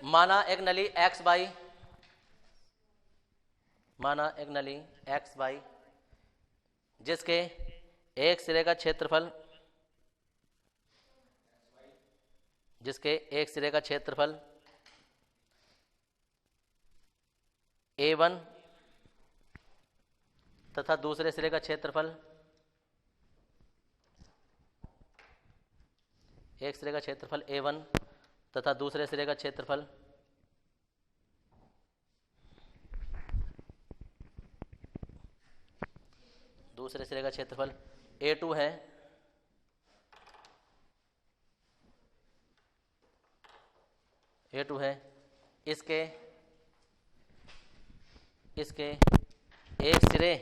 माना एक नली एक्स बाई, माना एक नली एक्स बाई जिसके एक सिरे का क्षेत्रफल, जिसके एक सिरे का क्षेत्रफल A1 तथा दूसरे सिरे का क्षेत्रफल, एक सिरे का क्षेत्रफल A1 तथा दूसरे सिरे का क्षेत्रफल A2 है। A2 है। इसके एक सिरे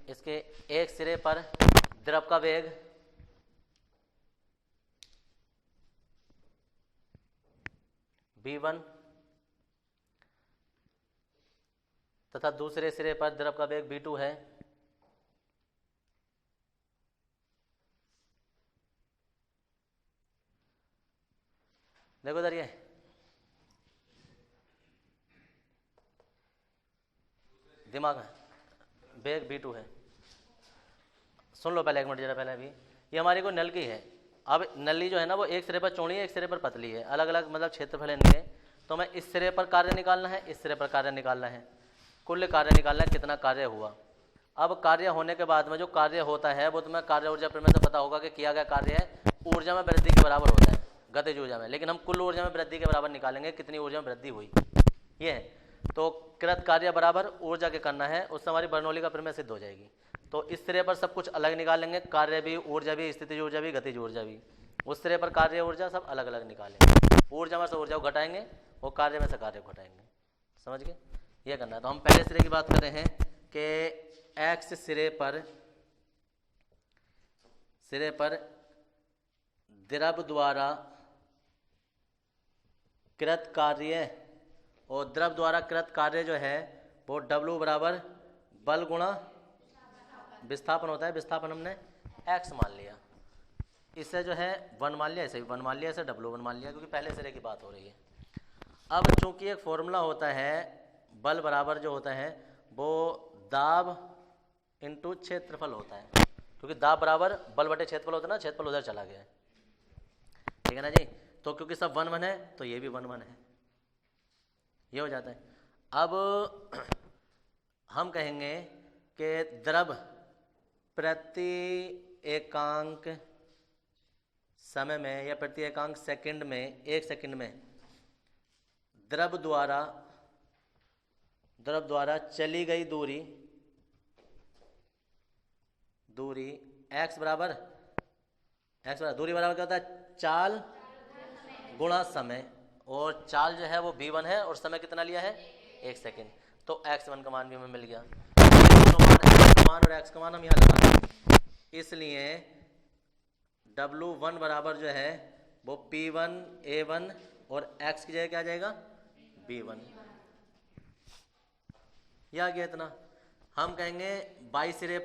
इसके एक सिरे पर द्रव का वेग V1 तथा दूसरे सिरे पर द्रव का वेग V2 है। देखो इधर ये दिमाग है, वेग V2 है। सुन लो पहले एक मिनट जरा, पहले अभी ये हमारी कोई नल की है। अब नली जो है ना वो एक सिरे पर चौड़ी है, एक सिरे पर पतली है, अलग अलग मतलब क्षेत्रफल है इनके। तो मैं इस सिरे पर कार्य निकालना है, इस सिरे पर कार्य निकालना है, कुल कार्य निकालना है कितना कार्य हुआ। अब कार्य होने के बाद में जो कार्य होता है वो तुम्हें कार्य ऊर्जा प्रमेय से पता होगा कि किया गया कार्य है ऊर्जा में वृद्धि के बराबर होता है, गतिज ऊर्जा में। लेकिन हम कुल ऊर्जा में वृद्धि के बराबर निकालेंगे, कितनी ऊर्जा में वृद्धि हुई ये है। तो कृत कार्य बराबर ऊर्जा के करना है, उससे हमारी बर्नौली का प्रमेय सिद्ध हो जाएगी। तो इस सिरे पर सब कुछ अलग निकालेंगे, कार्य भी, ऊर्जा भी, स्थितिज ऊर्जा भी, गतिज ऊर्जा भी। उस सिरे पर कार्य ऊर्जा सब अलग अलग निकालेंगे, ऊर्जा में से ऊर्जा को घटाएंगे और कार्य में से कार्य को घटाएंगे। समझ गए? ये करना है। तो हम पहले सिरे की बात कर रहे हैं कि एक्स सिरे पर द्रव द्वारा कृत कार्य, और द्रव द्वारा कृत कार्य जो है वो W बराबर बल गुणा विस्थापन होता है। विस्थापन हमने x मान लिया, इससे जो है 1 मान लिया, इसे भी 1 मान लिया, इसे W1 मान लिया, क्योंकि पहले सिरे की बात हो रही है। अब चूंकि एक फॉर्मूला होता है, बल बराबर जो होता है वो दाब इंटू क्षेत्रफल होता है, क्योंकि दाब बराबर बल बटे क्षेत्रफल होता है ना, क्षेत्रफल उधर चला गया है, ठीक है ना जी। तो क्योंकि सब 1 1 है तो ये भी 1 1 है, ये हो जाता है। अब हम कहेंगे कि द्रव प्रति एकांक समय में या प्रति एकांक सेकंड में, 1 सेकंड में द्रव द्वारा चली गई दूरी x बराबर दूरी बराबर क्या होता है? चाल गुणा समय, और चाल जो है वो v1 है और समय कितना लिया है? 1 सेकंड। तो x1 का मान भी हमें मिल गया। दोनों मान और x का मान हम यहाँ लगा दें, इसलिए W1 बराबर जो है वो P1 A1 और x की जगह क्या आ जाएगा? B1। यह आ गया इतना। हम कहेंगे बाई सिरे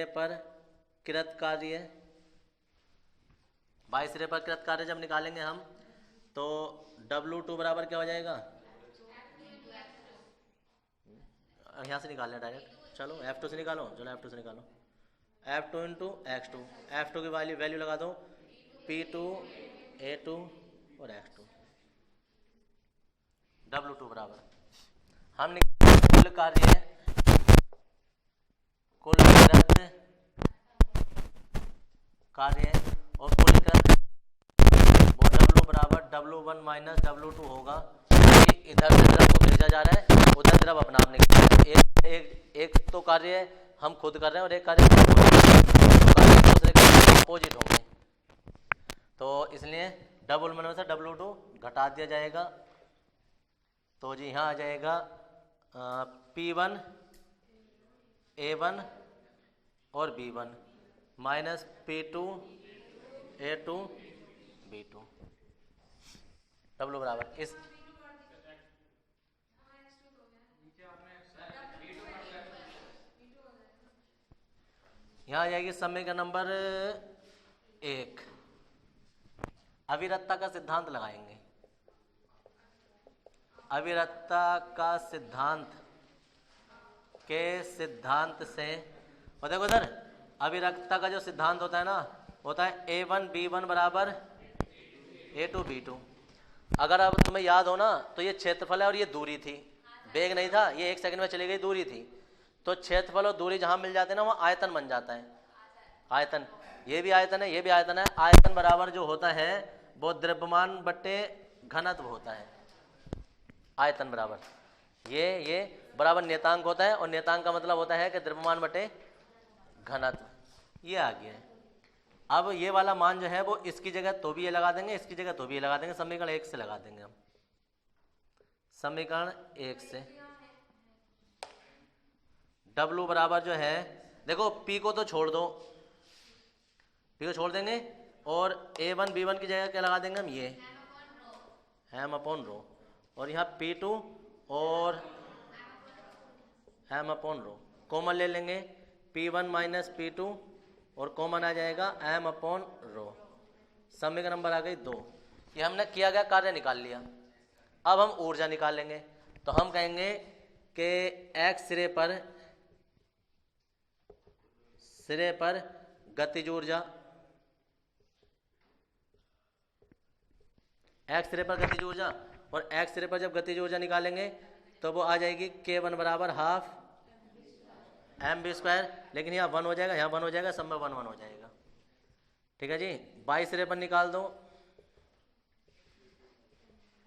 पर कृत कार्य, बाई सिरे पर कृत कार्य जब निकालेंगे हम तो W2 बराबर क्या हो जाएगा? यहाँ से निकालना डायरेक्ट, चलो F2 से निकालो, चलो F2 से निकालो। F2 इंटू X2, F2 की वैल्यू लगा दो, P2 A2 और X2। W2 बराबर हम कुल कार्य है, कुल कृत कार्य है, और कुल कृत वो W बराबर W1 माइनस W2 होगा। इधर से द्रव को भेजा जा रहा है, उधर द्रव अपना आप निकल रहा है। एक तो कार्य हम खुद कर रहे हैं और एक कार्य दूसरे के अपोजिट होंगे, तो इसलिए W1 में से W2 घटा दिया जाएगा। तो जी यहाँ आ जाएगा P1 A1 और B1 minus P2 A2 B2। W बराबर इस यहाँ आ जाएगी समीकरण नंबर 1। अविरतता का सिद्धांत लगाएंगे। अविरतता का सिद्धांत के सिद्धांत से, और देखो इधर अविरतता का जो सिद्धांत होता है ना, होता है A1 B1 बराबर A2 B2। अगर अब तुम्हें याद हो ना, तो ये क्षेत्रफल है और ये दूरी थी, वेग नहीं था, ये 1 सेकंड में चली गई दूरी थी। तो क्षेत्रफल और दूरी जहां मिल जाते हैं ना, वहाँ आयतन बन जाता है। आयतन, ये भी आयतन है, ये भी आयतन है। आयतन बराबर जो होता है वो द्रव्यमान बट्टे घनत्व होता है। आयतन बराबर ये बराबर नियतांक होता है, और नियतांक का मतलब होता है कि द्रव्यमान बटे घनत्व। ये आ गया है। अब ये वाला मान जो है वो इसकी जगह तो भी ये लगा देंगे, इसकी जगह तो भी ये लगा देंगे। समीकरण 1 से लगा देंगे हम। समीकरण 1 से W बराबर जो है, देखो P को तो छोड़ दो, P को छोड़ देंगे, और A1 B1 की जगह क्या लगा देंगे हम, ये m अपॉन रो, और यहाँ P2 और m अपॉन रो कॉमन ले लेंगे। P1 माइनस P2 और कॉमन आ जाएगा m अपॉन रो। समीकरण नंबर आ गई 2। ये हमने किया गया कार्य निकाल लिया। अब हम ऊर्जा निकालेंगे। तो हम कहेंगे कि x सिरे पर गतिज ऊर्जा, x सिरे पर गतिज ऊर्जा, और x सिरे पर जब गतिज ऊर्जा निकालेंगे तो वो आ जाएगी K1 बराबर हाफ mv²। लेकिन यहाँ 1 हो जाएगा, यहाँ 1 हो जाएगा, सब में 1 1 हो जाएगा। ठीक है जी। बाई सिरे पर निकाल दो,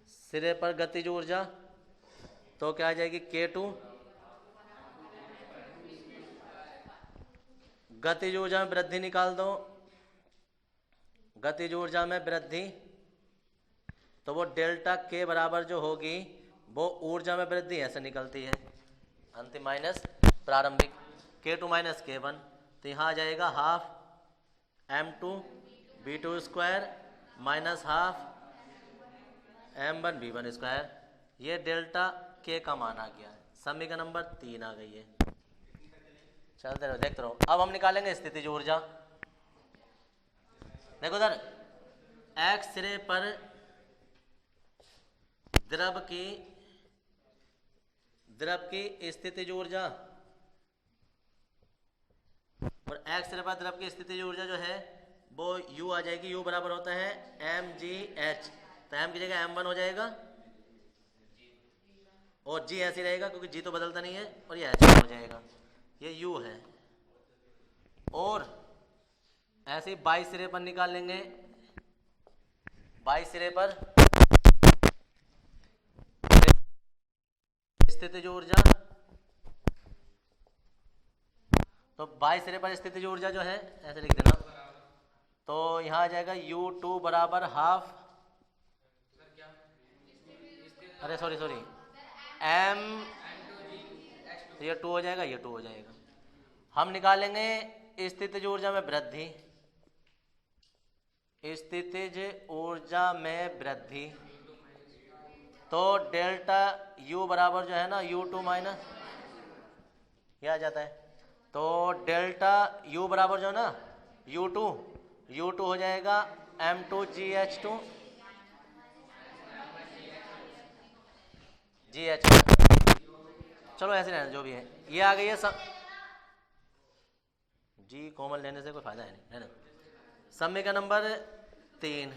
सिरे पर गतिज ऊर्जा, तो क्या आ जाएगी K2। गतिज ऊर्जा में वृद्धि निकाल दो, गतिज ऊर्जा में वृद्धि, तो वो डेल्टा K बराबर जो होगी वो ऊर्जा में वृद्धि ऐसे निकलती है, अंतिम माइनस प्रारंभिक, K2 माइनस K1। तो यहाँ आ जाएगा half m2 B2² minus half m1 B1²। ये डेल्टा K का मान आ गया है। समीकरण नंबर 3 आ गई है। चलते रहो, देखते रहो। अब हम निकालेंगे स्थितिज ऊर्जा। देखो इधर x सिरे पर द्रव की स्थितिज ऊर्जा, और x सिरे पर द्रव की स्थितिज ऊर्जा जो है वो U आ जाएगी। U बराबर होता है mgh। तो m की जगह m1 हो जाएगा, और g ऐसे रहेगा क्योंकि g तो बदलता नहीं है, और ये h हो जाएगा। ये U है। और ऐसे ही बाई सिरे पर निकाल लेंगे। बाई सिरे पर स्थितिज ऊर्जा, तो बाई सिरे पर स्थितिज ऊर्जा जो है ऐसे लिख देना। तो यहाँ आ जाएगा U2 बराबर हाफ, अरे सॉरी m, ये 2 हो जाएगा, ये 2 हो जाएगा। हम निकालेंगे स्थितिज ऊर्जा में वृद्धि। स्थितिज ऊर्जा में वृद्धि, तो डेल्टा U बराबर जो है ना U2 माइनस, ये आ जाता है। तो डेल्टा U बराबर जो है ना U2 हो जाएगा m2GH2 GH। चलो ऐसे रहना जो भी है। ये आ गई है जी, कॉमन लेने से कोई फायदा है नहीं, है ना। समीकरण नंबर 3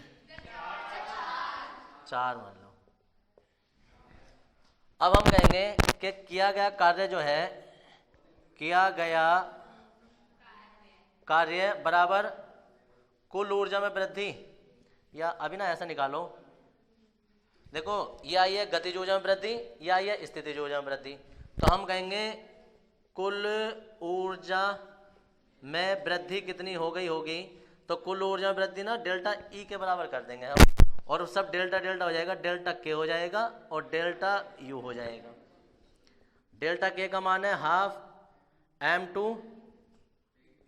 4 मान लो। अब हम कहेंगे कि किया गया कार्य जो है, किया गया कार्य बराबर कुल ऊर्जा में वृद्धि, या अभी ना ऐसा निकालो। देखो ये आई है गतिज ऊर्जा में वृद्धि, ये आई है स्थितिज ऊर्जा में वृद्धि। तो हम कहेंगे कुल ऊर्जा में वृद्धि कितनी हो गई होगी, तो कुल ऊर्जा में वृद्धि ना डेल्टा E के बराबर कर देंगे हम, और सब डेल्टा डेल्टा हो जाएगा, डेल्टा K हो जाएगा और डेल्टा U हो जाएगा। डेल्टा K का मान है हाफ m2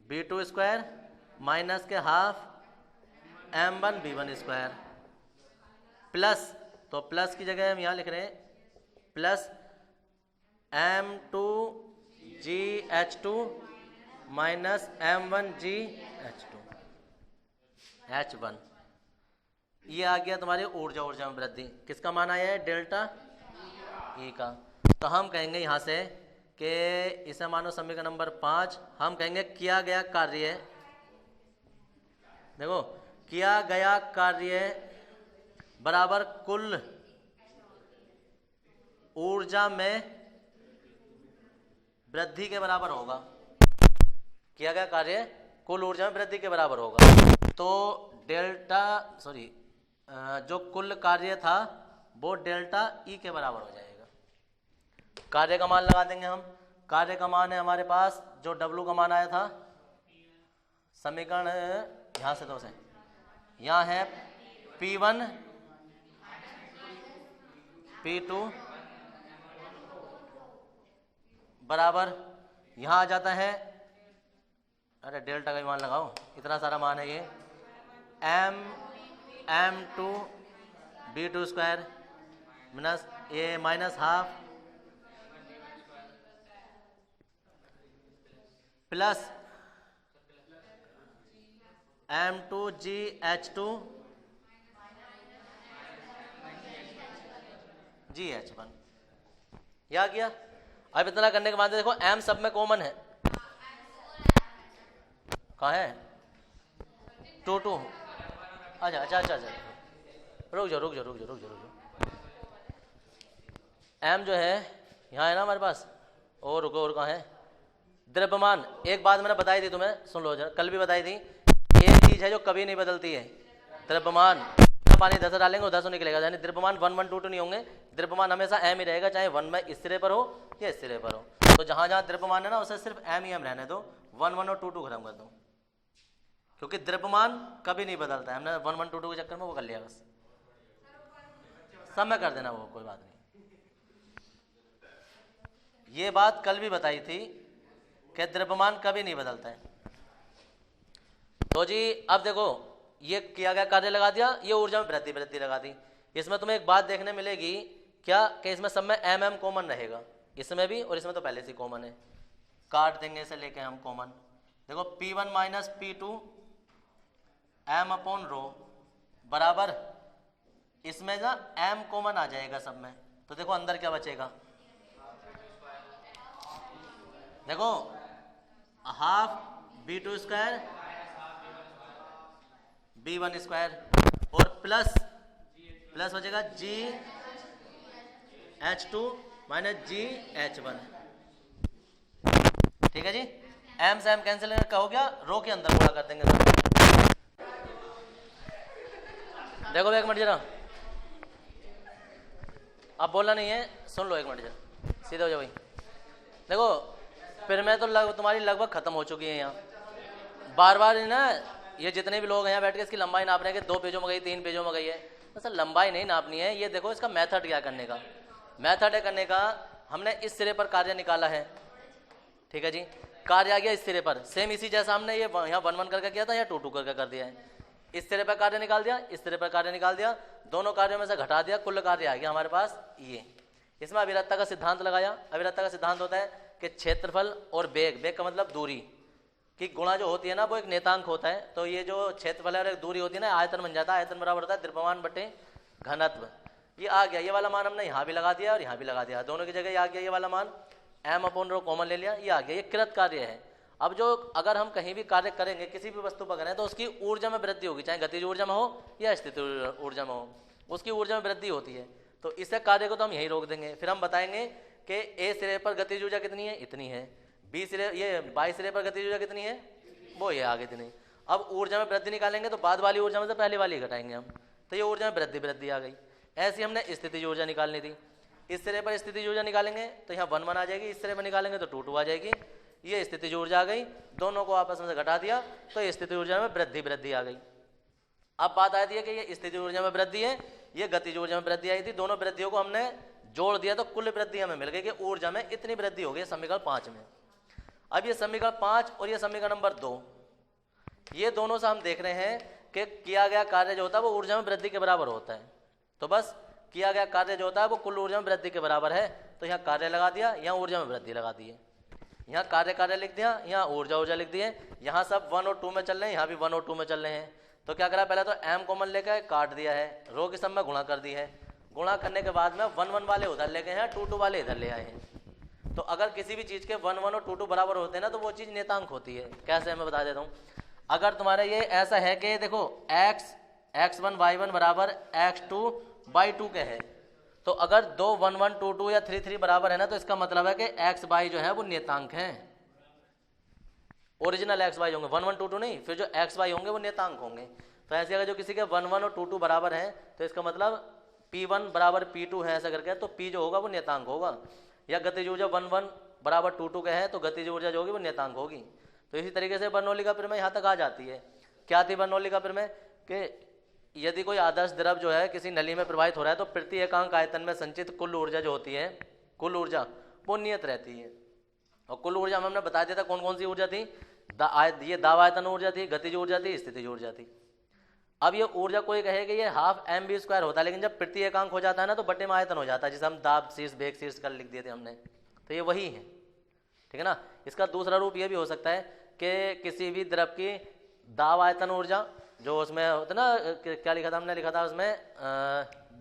B2² माइनस के हाफ m1 B1², प्लस, तो प्लस की जगह हम यहाँ लिख रहे हैं plus m2GH2 minus M1GH2 H1। ये आ गया तुम्हारी ऊर्जा में वृद्धि। किसका मान आया है? डेल्टा E का। तो हम कहेंगे यहाँ से कि इसे मानो समीकरण नंबर 5, हम कहेंगे किया गया कार्य, देखो किया गया कार्य बराबर कुल ऊर्जा में वृद्धि के बराबर होगा। किया गया कार्य कुल ऊर्जा में वृद्धि के बराबर होगा। तो डेल्टा जो कुल कार्य था वो डेल्टा ई के बराबर हो जाएगा। कार्य का मान लगा देंगे हम। कार्य का मान है हमारे पास जो डब्लू का मान आया था, समीकरण यहाँ से यहाँ है P1 P2 बराबर, यहाँ आ जाता है, अरे डेल्टा का मान लगाओ, इतना सारा मान है ये, M2 B2 square minus A minus half plus M2GH2 GH1। यह गया। अब इतना करने के बाद देखो M सब में कॉमन है, कहाँ है? 2 अच्छा रुक जाओ। M जो है यहाँ है ना हमारे पास, और रुको, और कहाँ है? द्रव्यमान। एक बात मैंने बताई थी तुम्हें, सुन लो जरा, कल भी बताई थी। एक चीज है जो कभी नहीं बदलती है, द्रव्यमान। पानी 10 डालेंगे 10 निकलेगा, यानी द्रव्यमान 1 1 2 2 नहीं होंगे। द्रव्यमान हमेशा M ही रहेगा, चाहे 1 में इस सिरे पर हो या इस सिरे पर हो। तो जहां जहां द्रव्यमान है ना उसे सिर्फ M ही M रहने दो, 1 1 और 2 2 खत्म कर दो, क्योंकि द्रव्यमान कभी नहीं बदलता है। हमने 1 1 2 2 के चक्कर में वो कर लिया, बस सब में कर देना, वो कोई बात नहीं। ये बात कल भी बताई थी कि द्रव्यमान कभी नहीं बदलता है। तो जी अब देखो, ये किया गया कार्य लगा दिया, ये ऊर्जा में वृद्धि लगा दी। इसमें तुम्हें एक बात देखने मिलेगी क्या, कि इसमें सब में M कॉमन रहेगा, इसमें भी और इसमें तो पहले से कॉमन है। काट देंगे इसे लेके हम कॉमन। देखो P1 माइनस P2 M/ρ बराबर, इसमें ना M कॉमन आ जाएगा सब में। तो देखो अंदर क्या बचेगा, देखो half B2 square B1 square और प्लस बचेगा GH2 माइनस GH1। ठीक है जी, M से M कैंसिल का हो गया, रो के अंदर पूरा कर देंगे सब। देखो एक मिनट जरा, अब बोलना नहीं है, सुन लो एक मिनट जरा, सीधे हो जाओ भाई। देखो फिर मैं तो तुम्हारी लगभग खत्म हो चुकी है यहाँ, बार ना ये जितने भी लोग हैं यहाँ बैठ के इसकी लंबाई नाप रहे हैं कि 2 पेजों में गई 3 पेजों में गई है। तो सर लंबाई नहीं नापनी है, ये देखो इसका मेथड क्या करने का, मेथड है करने का। हमने इस सिरे पर कार्य निकाला है, ठीक है जी, कार्य आ गया इस सिरे पर, सेम इसी जैसा हमने ये यहाँ 1 1 करके किया था, या 2 2 करके कर दिया है। इस सिरे पर कार्य निकाल दिया, इस सिरे पर कार्य निकाल दिया, दोनों कार्यों में से घटा दिया, कुल कार्य आ गया हमारे पास ये। इसमें अविरतता का सिद्धांत लगाया। अविरतता का सिद्धांत होता है कि क्षेत्रफल और वेग का मतलब दूरी की गुणा जो होती है ना, वो एक नेतांक होता है। तो ये जो क्षेत्रफल है और एक दूरी होती है ना, आयतन बन जाता है। आयतन बराबर होता है द्रव्यमान बटे घनत्व। ये आ गया, ये वाला मान हमने यहाँ भी लगा दिया और यहाँ भी लगा दिया, दोनों की जगह ये आ गया, ये वाला मान M/ρ कॉमन ले लिया, ये आ गया। ये कृत कार्य है। अब जो अगर हम कहीं भी कार्य करेंगे, किसी भी वस्तु पर करें, तो उसकी ऊर्जा में वृद्धि होगी, चाहे गतिज ऊर्जा में हो या स्थितिज ऊर्जा में हो, उसकी ऊर्जा में वृद्धि होती है। तो इस कार्य को तो हम यहीं रोक देंगे। फिर हम बताएंगे कि ए सिरे पर गतिज ऊर्जा कितनी है, इतनी है। बी सिरे, ये बाई सिरे पर गतिज ऊर्जा कितनी है, वो ये आगे इतनी। अब ऊर्जा में वृद्धि निकालेंगे तो बाद वाली ऊर्जा में से पहले वाली घटाएंगे हम, तो ये ऊर्जा में वृद्धि आ गई। ऐसी हमने स्थितिज ऊर्जा निकालनी थी। इस सिरे पर स्थितिज ऊर्जा निकालेंगे तो यहाँ 1 1 आ जाएगी, इस सिरे पर निकालेंगे तो 2 2 आ जाएगी। ये स्थितिज ऊर्जा आ गई, दोनों को आपस में से घटा दिया तो ये स्थितिज ऊर्जा में वृद्धि आ गई। अब बात आती है कि ये स्थितिज ऊर्जा में वृद्धि है, ये गतिज ऊर्जा में वृद्धि आई थी। दोनों वृद्धियों को हमने जोड़ दिया तो कुल वृद्धि हमें मिल गई कि ऊर्जा में इतनी वृद्धि हो गई समीकरण 5 में। अब ये समीकरण 5 और ये समीकरण नंबर 2, ये दोनों से हम देख रहे हैं कि किया गया कार्य जो होता है वो ऊर्जा में वृद्धि के बराबर होता है। तो बस किया गया कार्य जो होता है वो कुल ऊर्जा में वृद्धि के बराबर है। तो यहाँ कार्य लगा दिया, यहाँ ऊर्जा में वृद्धि लगा दी है। यहाँ कार्य लिख दिया, यहाँ ऊर्जा लिख दिए, यहाँ सब 1 और 2 में चल रहे हैं, यहाँ भी 1 और 2 में चल रहे हैं। तो क्या करा, पहले तो m कॉमन लेकर काट दिया है, रो की सब में गुणा कर दी है, गुणा करने के बाद में 1 वाले उधर ले गए हैं, 2 वाले इधर ले आए हैं। तो अगर किसी भी चीज़ के 1 और 2 बराबर होते हैं ना, तो वो चीज़ नेतांक होती है। कैसे, मैं बता देता हूँ। अगर तुम्हारा ये ऐसा है कि देखो x1 y1 बराबर x2 y2 के है, तो अगर 2 1 1 2 2 या 3 3 बराबर है ना, तो इसका मतलब है कि x y जो है वो नेतांक हैं, ओरिजिनल x y होंगे, 1 1 2 2 नहीं, फिर जो x y होंगे वो नेतांक होंगे। तो ऐसे अगर जो किसी के 1 1 और 2 2 बराबर हैं, तो इसका मतलब p1 बराबर p2 है ऐसा करके, तो p जो होगा वो नेतांक होगा। या गतिज ऊर्जा 1 1 बराबर 2 2 के है, तो गतिज ऊर्जा जो होगी वो नेतांक होगी। तो इसी तरीके से बर्नौली का प्रमेय यहाँ तक आ जाती है। क्या थी बर्नौली का प्रमेय, कि यदि कोई आदर्श द्रव जो है किसी नली में प्रवाहित हो रहा है, तो प्रति एकांक आयतन में संचित कुल ऊर्जा जो होती है, कुल ऊर्जा वो नियत रहती है। और कुल ऊर्जा में हमने बता दिया था कौन कौन सी ऊर्जा थी, ये दाब आयतन ऊर्जा थी, गतिज ऊर्जा थी, स्थितिज ऊर्जा थी। अब ये ऊर्जा कोई कहे कि ये हाफ mv² होता है, लेकिन जब प्रति एकांक हो जाता है ना, तो बटे में आयतन हो जाता है, जिसे हम दाब शीर्ष वेग शीर्ष कर लिख दिए थे हमने। तो ये वही है, ठीक है ना। इसका दूसरा रूप ये भी हो सकता है कि किसी भी द्रव की दाब आयतन ऊर्जा जो उसमें होता है ना, क्या लिखा था हमने, लिखा था उसमें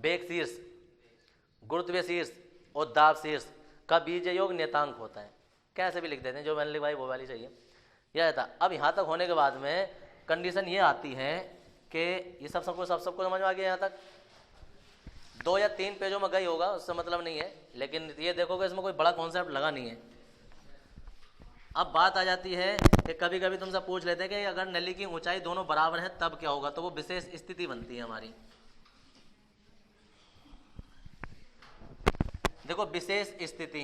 वेग शीर्ष, गुरुत्वीय शीर्ष और दाब शीर्ष का बीज योग नेतांक होता है। कैसे भी लिख देते हैं, जो मैंने लिखवाई वो वाली चाहिए, यह था। अब यहाँ तक होने के बाद में कंडीशन ये आती है कि ये सबको समझ में आ गया। यहाँ तक 2 या 3 पेजों में गई होगा, उससे मतलब नहीं है, लेकिन ये देखोगे इसमें कोई बड़ा कॉन्सेप्ट लगा नहीं है। अब बात आ जाती है कि कभी कभी तुमसे पूछ लेते हैं कि अगर नली की ऊंचाई दोनों बराबर है तब क्या होगा, तो वो विशेष स्थिति बनती है हमारी। देखो विशेष स्थिति,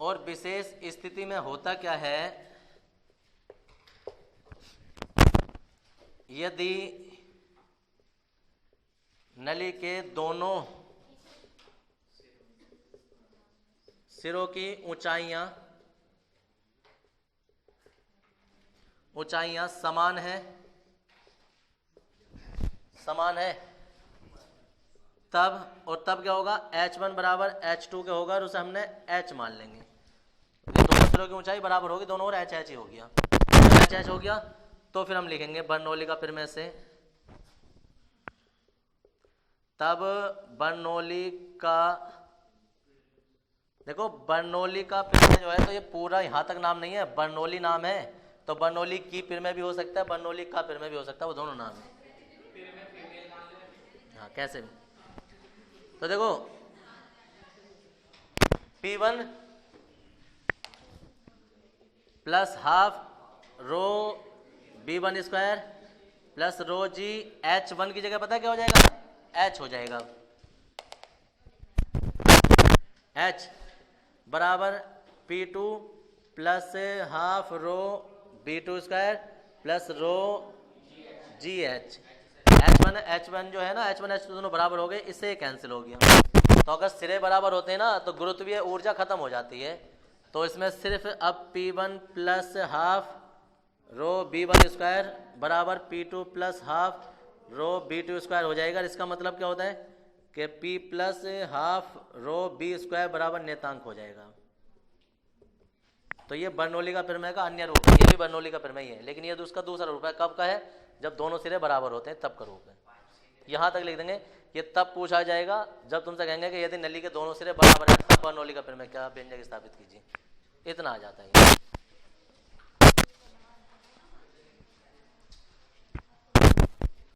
और विशेष स्थिति में होता क्या है, यदि नली के दोनों सिरों की ऊंचाइयां समान है तब क्या होगा, h1 बराबर h2 के होगा, और उसे हमने h मान लेंगे। दोनों सिरों की ऊंचाई बराबर होगी, दोनों और h ही हो गया। h हो गया तो फिर हम लिखेंगे बर्नौली का प्रमेय से, तब बर्नौली का, देखो बर्नौली का प्रमेय जो है, तो ये पूरा यहाँ तक नाम नहीं है, बर्नौली नाम है, तो बर्नौली की प्रमेय भी हो सकता है, बर्नौली का प्रमेय भी हो सकता है, वो दोनों नाम है। हाँ कैसे भी, तो देखो P1 plus half rho B1 square plus rho g, H1 की जगह पता है क्या हो जाएगा, H हो जाएगा। H बराबर P2 प्लस हाफ रो B2 स्क्वायर प्लस रो GH। H1 जो है ना, H1 H2 दोनों बराबर हो गए, इससे कैंसिल हो गया। तो अगर सिरे बराबर होते हैं ना, तो गुरुत्वीय ऊर्जा खत्म हो जाती है। तो इसमें सिर्फ अब P1 plus half rho B1 square बराबर P2 प्लस हाफ रो B2 स्क्वायर हो जाएगा। इसका मतलब क्या होता है कि P प्लस हाफ रो B स्क्वायर बराबर नेतांक हो जाएगा। तो ये बर्नौली का प्रमेय का अन्य रूप है, ये भी बर्नौली का प्रमेय है, लेकिन ये उसका दूसरा रूप है। कब का है, जब दोनों सिरे बराबर होते हैं तब का रूप है। यहाँ तक लिख देंगे, ये तब पूछा जाएगा जब तुमसे कहेंगे कि यदि नली के दोनों सिरे बराबर हैं, तब बर्नौली का प्रमेय क्या व्यंजक स्थापित कीजिए। इतना आ जाता है।